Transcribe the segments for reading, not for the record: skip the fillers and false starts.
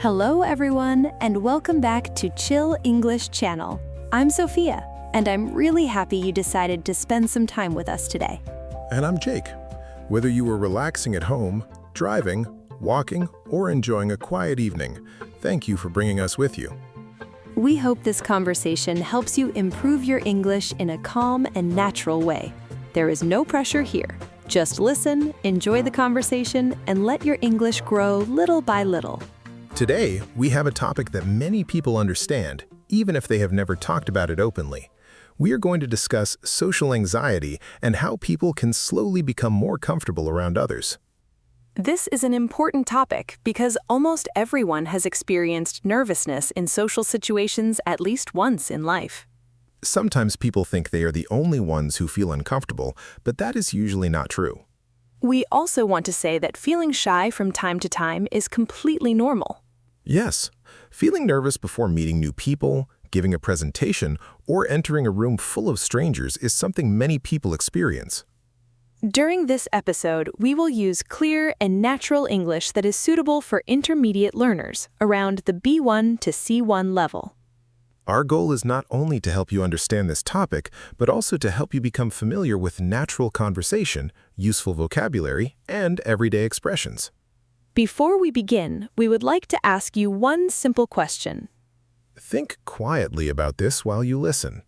Hello everyone, and welcome back to Chill English Channel. I'm Sophia, and I'm really happy you decided to spend some time with us today. And I'm Jake. Whether you were relaxing at home, driving, walking, or enjoying a quiet evening, thank you for bringing us with you. We hope this conversation helps you improve your English in a calm and natural way. There is no pressure here. Just listen, enjoy the conversation, and let your English grow little by little. Today, we have a topic that many people understand, even if they have never talked about it openly. We are going to discuss social anxiety and how people can slowly become more comfortable around others. This is an important topic because almost everyone has experienced nervousness in social situations at least once in life. Sometimes people think they are the only ones who feel uncomfortable, but that is usually not true. We also want to say that feeling shy from time to time is completely normal. Yes, feeling nervous before meeting new people, giving a presentation, or entering a room full of strangers is something many people experience. During this episode, we will use clear and natural English that is suitable for intermediate learners around the B1 to C1 level. Our goal is not only to help you understand this topic, but also to help you become familiar with natural conversation, useful vocabulary, and everyday expressions. Before we begin, we would like to ask you one simple question. Think quietly about this while you listen.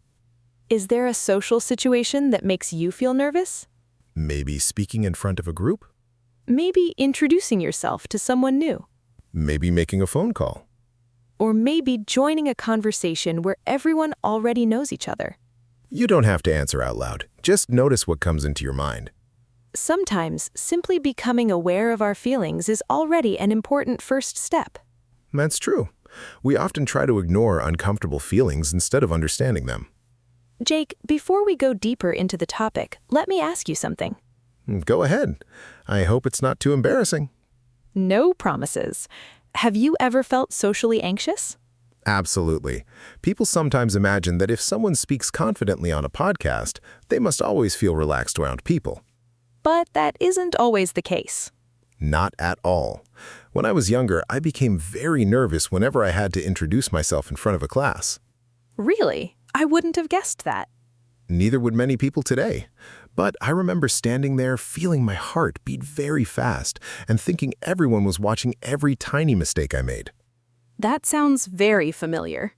Is there a social situation that makes you feel nervous? Maybe speaking in front of a group? Maybe introducing yourself to someone new? Maybe making a phone call? Or maybe joining a conversation where everyone already knows each other? You don't have to answer out loud. Just notice what comes into your mind. Sometimes, simply becoming aware of our feelings is already an important first step. That's true. We often try to ignore uncomfortable feelings instead of understanding them. Jake, before we go deeper into the topic, let me ask you something. Go ahead. I hope it's not too embarrassing. No promises. Have you ever felt socially anxious? Absolutely. People sometimes imagine that if someone speaks confidently on a podcast, they must always feel relaxed around people. But that isn't always the case. Not at all. When I was younger, I became very nervous whenever I had to introduce myself in front of a class. Really? I wouldn't have guessed that. Neither would many people today. But I remember standing there feeling my heart beat very fast and thinking everyone was watching every tiny mistake I made. That sounds very familiar.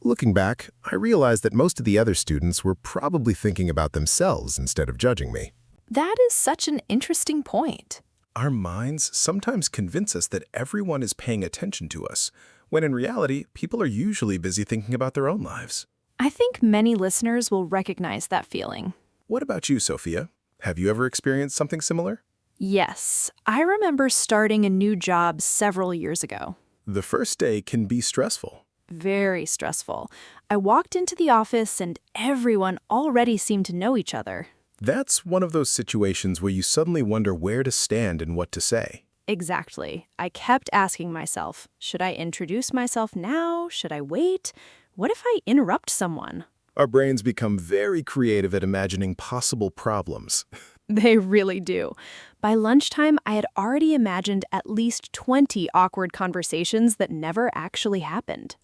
Looking back, I realized that most of the other students were probably thinking about themselves instead of judging me. That is such an interesting point. Our minds sometimes convince us that everyone is paying attention to us, when in reality, people are usually busy thinking about their own lives. I think many listeners will recognize that feeling. What about you, Sophia? Have you ever experienced something similar? Yes, I remember starting a new job several years ago. The first day can be stressful. Very stressful. I walked into the office and everyone already seemed to know each other. That's one of those situations where you suddenly wonder where to stand and what to say. Exactly. I kept asking myself, should I introduce myself now? Should I wait? What if I interrupt someone? Our brains become very creative at imagining possible problems. They really do. By lunchtime, I had already imagined at least 20 awkward conversations that never actually happened.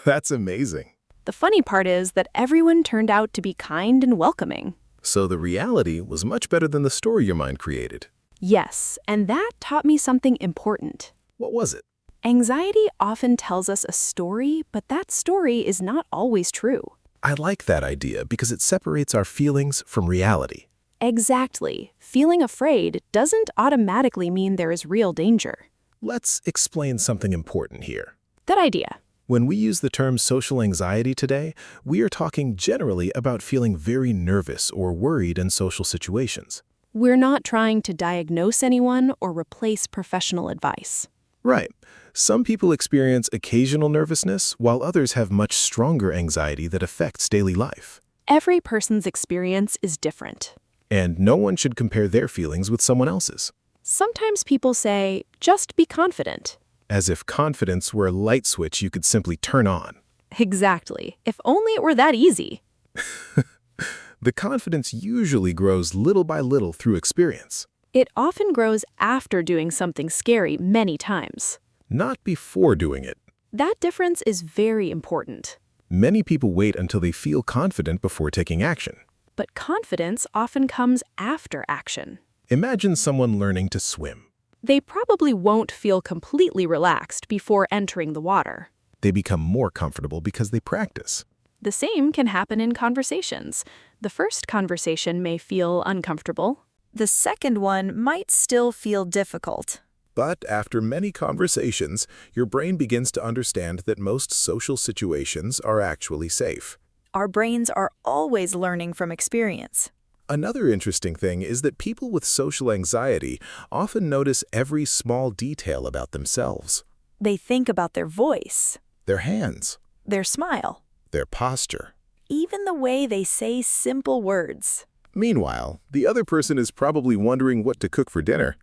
That's amazing. The funny part is that everyone turned out to be kind and welcoming. So the reality was much better than the story your mind created. Yes, and that taught me something important. What was it? Anxiety often tells us a story, but that story is not always true. I like that idea because it separates our feelings from reality. Exactly. Feeling afraid doesn't automatically mean there is real danger. Let's explain something important here. Good idea. When we use the term social anxiety today, we are talking generally about feeling very nervous or worried in social situations. We're not trying to diagnose anyone or replace professional advice. Right. Some people experience occasional nervousness, while others have much stronger anxiety that affects daily life. Every person's experience is different. And no one should compare their feelings with someone else's. Sometimes people say, just be confident. As if confidence were a light switch you could simply turn on. Exactly. If only it were that easy. The confidence usually grows little by little through experience. It often grows after doing something scary many times. not before doing it. That difference is very important. Many people wait until they feel confident before taking action. But confidence often comes after action. Imagine someone learning to swim. They probably won't feel completely relaxed before entering the water. They become more comfortable because they practice. The same can happen in conversations. The first conversation may feel uncomfortable. The second one might still feel difficult. But after many conversations, your brain begins to understand that most social situations are actually safe. Our brains are always learning from experience. Another interesting thing is that people with social anxiety often notice every small detail about themselves. They think about their voice, Their hands, their smile, their posture. even the way they say simple words. Meanwhile, the other person is probably wondering what to cook for dinner.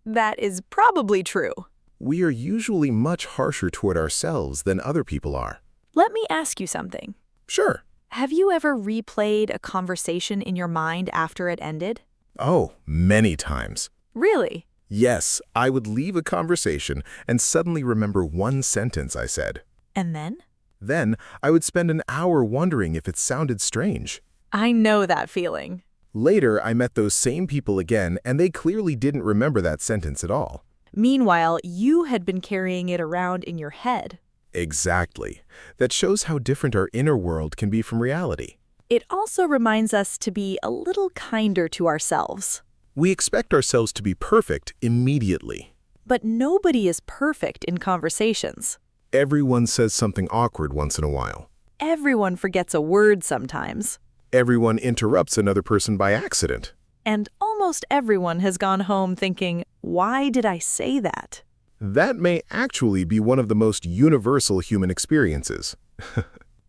That is probably true. We are usually much harsher toward ourselves than other people are. Let me ask you something. Sure. Have you ever replayed a conversation in your mind after it ended? Oh, many times. Really? Yes, I would leave a conversation and suddenly remember one sentence I said. And then? Then, I would spend an hour wondering if it sounded strange. I know that feeling. Later, I met those same people again, and they clearly didn't remember that sentence at all. Meanwhile, you had been carrying it around in your head. Exactly. That shows how different our inner world can be from reality. It also reminds us to be a little kinder to ourselves. We expect ourselves to be perfect immediately. But nobody is perfect in conversations. Everyone says something awkward once in a while. Everyone forgets a word sometimes. Everyone interrupts another person by accident. And almost everyone has gone home thinking, why did I say that? That may actually be one of the most universal human experiences.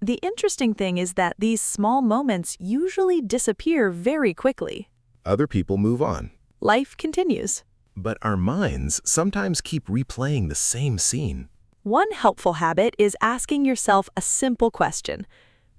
The interesting thing is that these small moments usually disappear very quickly. Other people move on. Life continues. But our minds sometimes keep replaying the same scene. One helpful habit is asking yourself a simple question.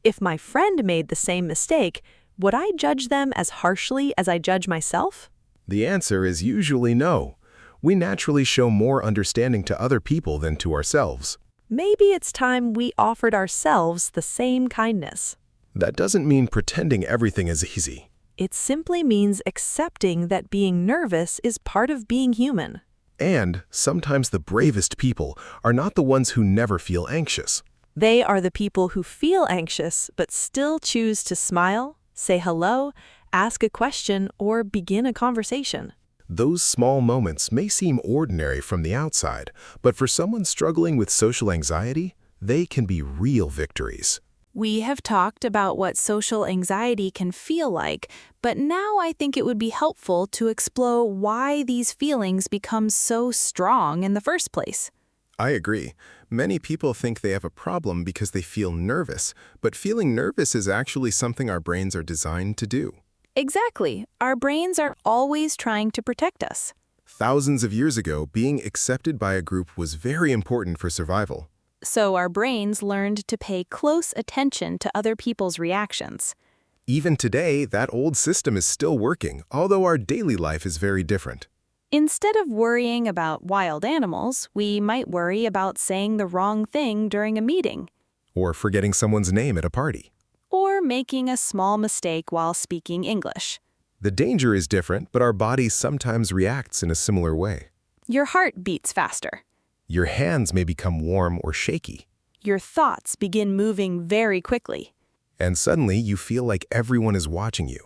If my friend made the same mistake, would I judge them as harshly as I judge myself? The answer is usually no. We naturally show more understanding to other people than to ourselves. Maybe it's time we offered ourselves the same kindness. That doesn't mean pretending everything is easy. It simply means accepting that being nervous is part of being human. And sometimes the bravest people are not the ones who never feel anxious. They are the people who feel anxious but still choose to smile, say hello, ask a question, or begin a conversation. Those small moments may seem ordinary from the outside, but for someone struggling with social anxiety, they can be real victories. We have talked about what social anxiety can feel like, but now I think it would be helpful to explore why these feelings become so strong in the first place. I agree. Many people think they have a problem because they feel nervous, but feeling nervous is actually something our brains are designed to do. Exactly. Our brains are always trying to protect us. Thousands of years ago, being accepted by a group was very important for survival. So our brains learned to pay close attention to other people's reactions. Even today, that old system is still working, although our daily life is very different. Instead of worrying about wild animals, we might worry about saying the wrong thing during a meeting. Or forgetting someone's name at a party. Or making a small mistake while speaking English. The danger is different, but our body sometimes reacts in a similar way. Your heart beats faster. Your hands may become warm or shaky. Your thoughts begin moving very quickly. And suddenly you feel like everyone is watching you.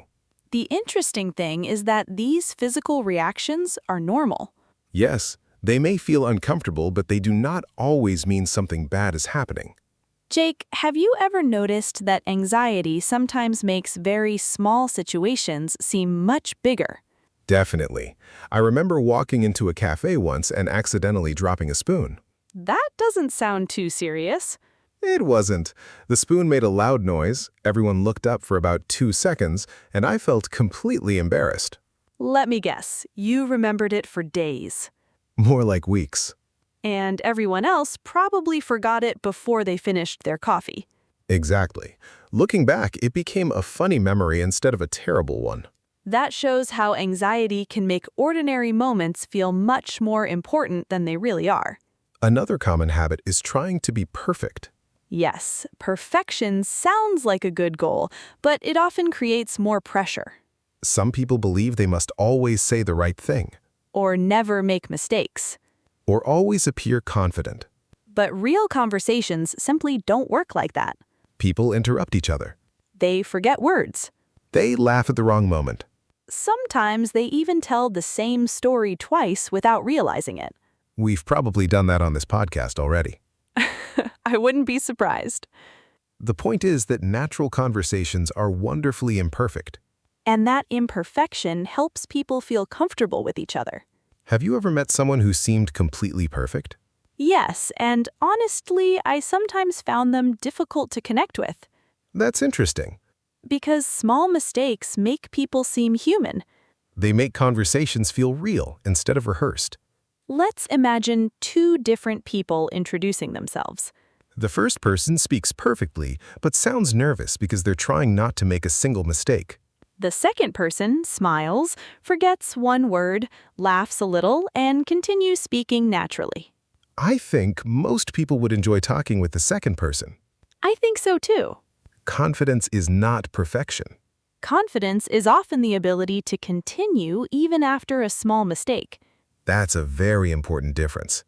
The interesting thing is that these physical reactions are normal. Yes, they may feel uncomfortable, but they do not always mean something bad is happening. Jake, have you ever noticed that anxiety sometimes makes very small situations seem much bigger? Definitely. I remember walking into a cafe once and accidentally dropping a spoon. That doesn't sound too serious. It wasn't. The spoon made a loud noise, everyone looked up for about 2 seconds, and I felt completely embarrassed. Let me guess, you remembered it for days. More like weeks. And everyone else probably forgot it before they finished their coffee. Exactly. Looking back, it became a funny memory instead of a terrible one. That shows how anxiety can make ordinary moments feel much more important than they really are. Another common habit is trying to be perfect. Yes, perfection sounds like a good goal, but it often creates more pressure. Some people believe they must always say the right thing, Or never make mistakes. or always appear confident. But real conversations simply don't work like that. People interrupt each other. They forget words. They laugh at the wrong moment. Sometimes they even tell the same story twice without realizing it. We've probably done that on this podcast already. I wouldn't be surprised. The point is that natural conversations are wonderfully imperfect. And that imperfection helps people feel comfortable with each other. Have you ever met someone who seemed completely perfect? Yes, and honestly, I sometimes found them difficult to connect with. That's interesting. Because small mistakes make people seem human. They make conversations feel real instead of rehearsed. Let's imagine two different people introducing themselves. The first person speaks perfectly, but sounds nervous because they're trying not to make a single mistake. The second person smiles, forgets one word, laughs a little, and continues speaking naturally. I think most people would enjoy talking with the second person. I think so too. Confidence is not perfection. Confidence is often the ability to continue even after a small mistake. That's a very important difference.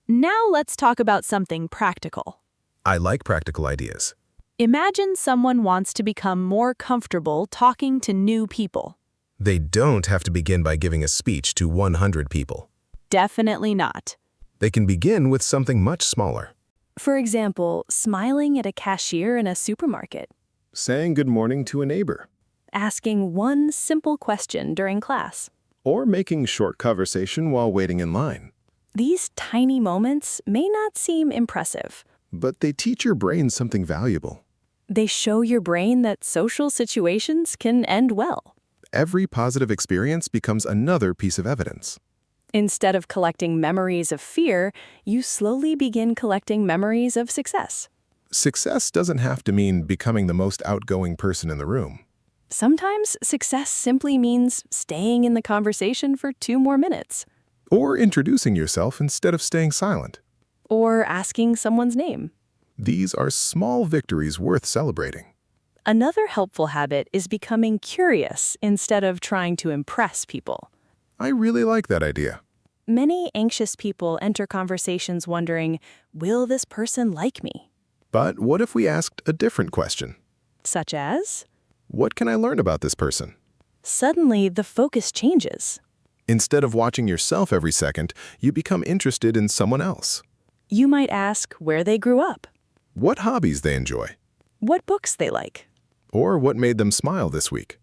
Now let's talk about something practical. I like practical ideas. Imagine someone wants to become more comfortable talking to new people. They don't have to begin by giving a speech to 100 people. Definitely not. They can begin with something much smaller. For example, smiling at a cashier in a supermarket, Saying good morning to a neighbor. asking one simple question during class. Or making short conversation while waiting in line. These tiny moments may not seem impressive. But they teach your brain something valuable. They show your brain that social situations can end well. Every positive experience becomes another piece of evidence. Instead of collecting memories of fear, you slowly begin collecting memories of success. Success doesn't have to mean becoming the most outgoing person in the room. Sometimes success simply means staying in the conversation for 2 more minutes, Or introducing yourself instead of staying silent. or asking someone's name. These are small victories worth celebrating. Another helpful habit is becoming curious instead of trying to impress people. I really like that idea. Many anxious people enter conversations wondering, will this person like me? But what if we asked a different question? Such as, What can I learn about this person? suddenly the focus changes. Instead of watching yourself every second, you become interested in someone else. You might ask where they grew up, What hobbies they enjoy, what books they like. or what made them smile this week.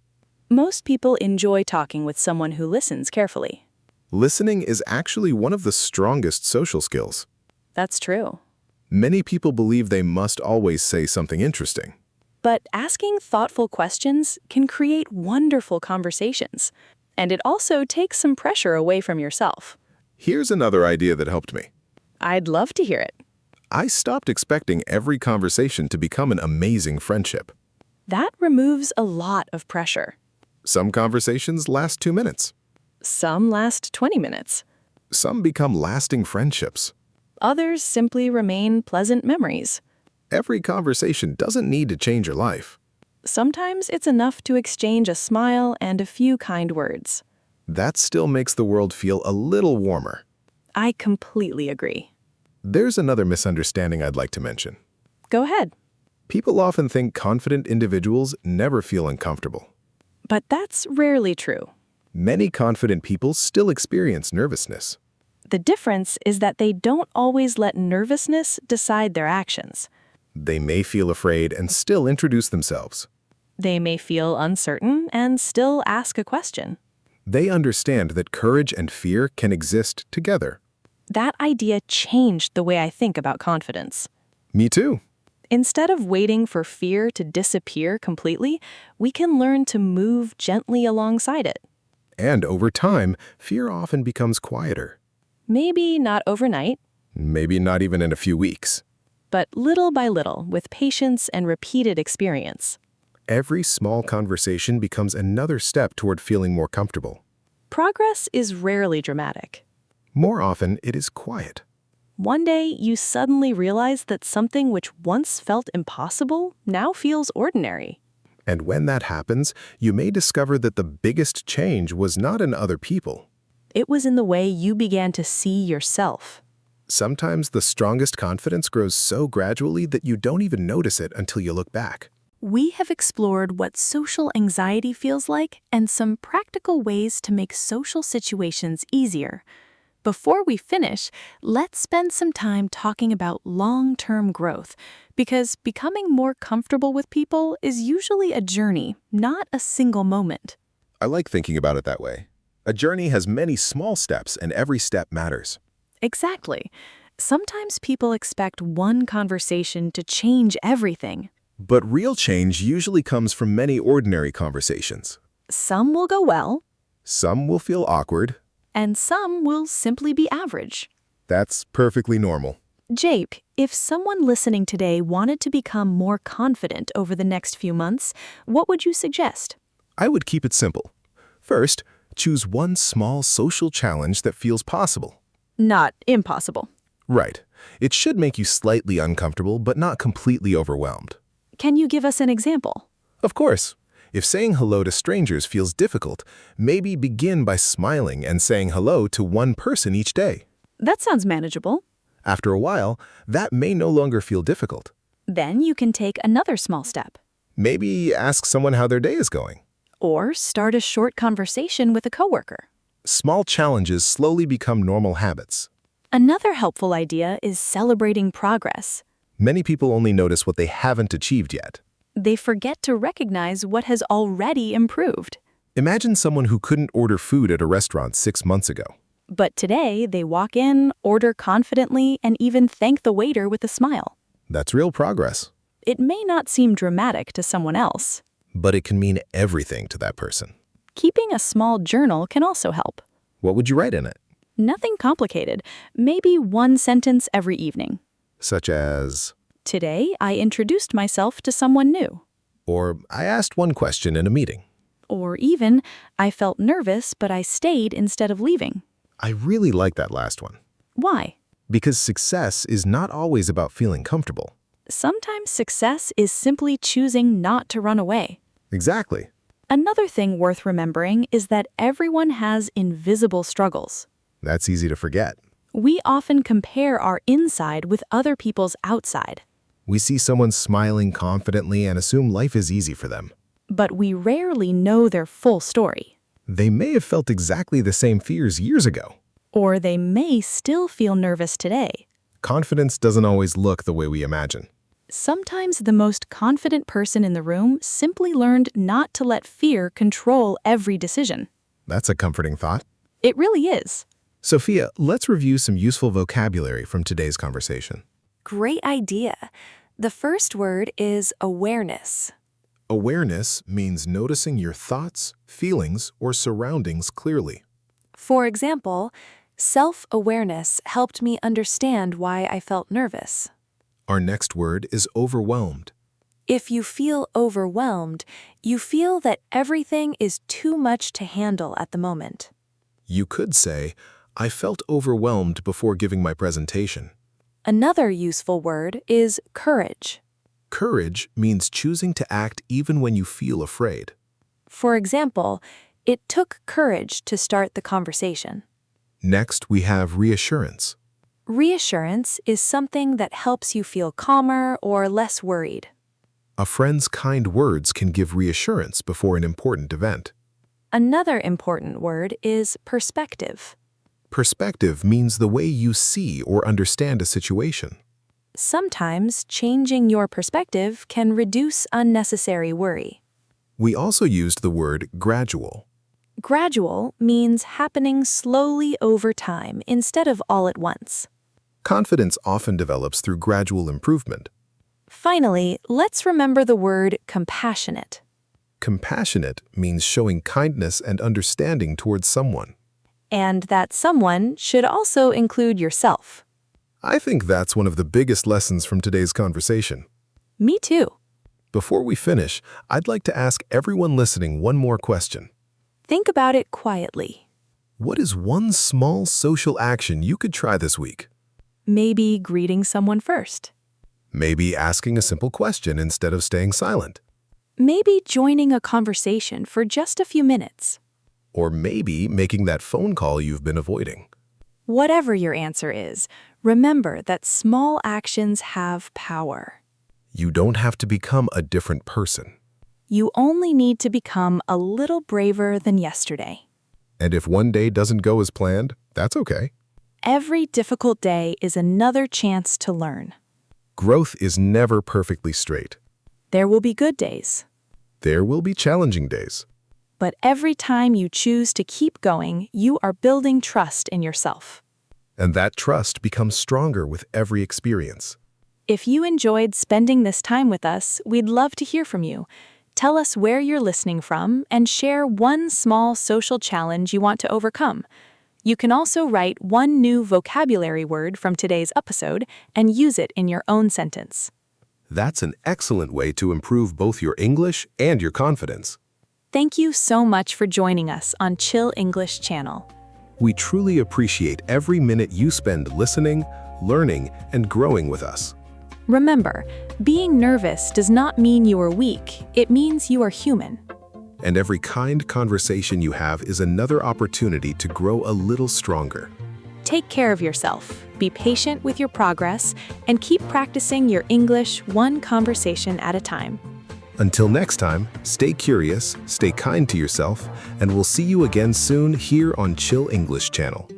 Most people enjoy talking with someone who listens carefully. Listening is actually one of the strongest social skills. That's true. Many people believe they must always say something interesting. But asking thoughtful questions can create wonderful conversations. And it also takes some pressure away from yourself. Here's another idea that helped me. I'd love to hear it. I stopped expecting every conversation to become an amazing friendship. That removes a lot of pressure. Some conversations last 2 minutes. Some last 20 minutes. Some become lasting friendships. Others simply remain pleasant memories. Every conversation doesn't need to change your life. Sometimes it's enough to exchange a smile and a few kind words. That still makes the world feel a little warmer. I completely agree. There's another misunderstanding I'd like to mention. Go ahead. People often think confident individuals never feel uncomfortable. But that's rarely true. Many confident people still experience nervousness. The difference is that they don't always let nervousness decide their actions. They may feel afraid and still introduce themselves. They may feel uncertain and still ask a question. They understand that courage and fear can exist together. That idea changed the way I think about confidence. Me too. Instead of waiting for fear to disappear completely, we can learn to move gently alongside it. And over time, fear often becomes quieter. Maybe not overnight, Maybe not even in a few weeks. but little by little with patience and repeated experience. Every small conversation becomes another step toward feeling more comfortable. Progress is rarely dramatic. More often, it is quiet. One day, you suddenly realize that something which once felt impossible now feels ordinary. And when that happens, you may discover that the biggest change was not in other people. It was in the way you began to see yourself. Sometimes the strongest confidence grows so gradually that you don't even notice it until you look back. We have explored what social anxiety feels like and some practical ways to make social situations easier. Before we finish, let's spend some time talking about long-term growth, because becoming more comfortable with people is usually a journey, not a single moment. I like thinking about it that way. A journey has many small steps, and every step matters. Exactly. Sometimes people expect one conversation to change everything. But real change usually comes from many ordinary conversations. Some will go well, Some will feel awkward. and some will simply be average. That's perfectly normal. Jake, if someone listening today wanted to become more confident over the next few months, what would you suggest? I would keep it simple. First, choose one small social challenge that feels possible. Not impossible. Right. It should make you slightly uncomfortable, but not completely overwhelmed. Can you give us an example? Of course. If saying hello to strangers feels difficult, maybe begin by smiling and saying hello to one person each day. That sounds manageable. After a while, that may no longer feel difficult. Then you can take another small step. Maybe ask someone how their day is going. Or start a short conversation with a coworker. Small challenges slowly become normal habits. Another helpful idea is celebrating progress. Many people only notice what they haven't achieved yet. They forget to recognize what has already improved. Imagine someone who couldn't order food at a restaurant 6 months ago. But today, they walk in, order confidently, and even thank the waiter with a smile. That's real progress. It may not seem dramatic to someone else. But it can mean everything to that person. Keeping a small journal can also help. What would you write in it? Nothing complicated, maybe one sentence every evening. Such as, Today, I introduced myself to someone new. or I asked one question in a meeting. Or even, I felt nervous, but I stayed instead of leaving. I really like that last one. Why? Because success is not always about feeling comfortable. Sometimes success is simply choosing not to run away. Exactly. Another thing worth remembering is that everyone has invisible struggles. That's easy to forget. We often compare our inside with other people's outside, We see someone smiling confidently and assume life is easy for them. but we rarely know their full story. They may have felt exactly the same fears years ago. Or they may still feel nervous today. Confidence doesn't always look the way we imagine. Sometimes the most confident person in the room simply learned not to let fear control every decision. That's a comforting thought. It really is. Sophia, let's review some useful vocabulary from today's conversation. Great idea. The first word is awareness. Awareness means noticing your thoughts, feelings, or surroundings clearly. For example, self-awareness helped me understand why I felt nervous. Our next word is overwhelmed. If you feel overwhelmed, you feel that everything is too much to handle at the moment. You could say, I felt overwhelmed before giving my presentation. Another useful word is courage. Courage means choosing to act even when you feel afraid. For example, it took courage to start the conversation. Next, we have reassurance. Reassurance is something that helps you feel calmer or less worried. A friend's kind words can give reassurance before an important event. Another important word is perspective. Perspective means the way you see or understand a situation. Sometimes changing your perspective can reduce unnecessary worry. We also used the word gradual. Gradual means happening slowly over time instead of all at once. Confidence often develops through gradual improvement. Finally, let's remember the word compassionate. Compassionate means showing kindness and understanding towards someone. And that someone should also include yourself. I think that's one of the biggest lessons from today's conversation. Me too. Before we finish, I'd like to ask everyone listening one more question. Think about it quietly. What is one small social action you could try this week? Maybe greeting someone first. Maybe asking a simple question instead of staying silent. Maybe joining a conversation for just a few minutes. Or maybe making that phone call you've been avoiding. Whatever your answer is, remember that small actions have power. You don't have to become a different person. You only need to become a little braver than yesterday. And if one day doesn't go as planned, that's okay. Every difficult day is another chance to learn. Growth is never perfectly straight. There will be good days. There will be challenging days. But every time you choose to keep going, you are building trust in yourself. And that trust becomes stronger with every experience. If you enjoyed spending this time with us, we'd love to hear from you. Tell us where you're listening from and share one small social challenge you want to overcome. You can also write one new vocabulary word from today's episode and use it in your own sentence. That's an excellent way to improve both your English and your confidence. Thank you so much for joining us on Chill English Channel. We truly appreciate every minute you spend listening, learning, and growing with us. Remember, being nervous does not mean you are weak. It means you are human. And every kind conversation you have is another opportunity to grow a little stronger. Take care of yourself, be patient with your progress, and keep practicing your English one conversation at a time. Until next time, stay curious, stay kind to yourself, and we'll see you again soon here on Chill English Channel.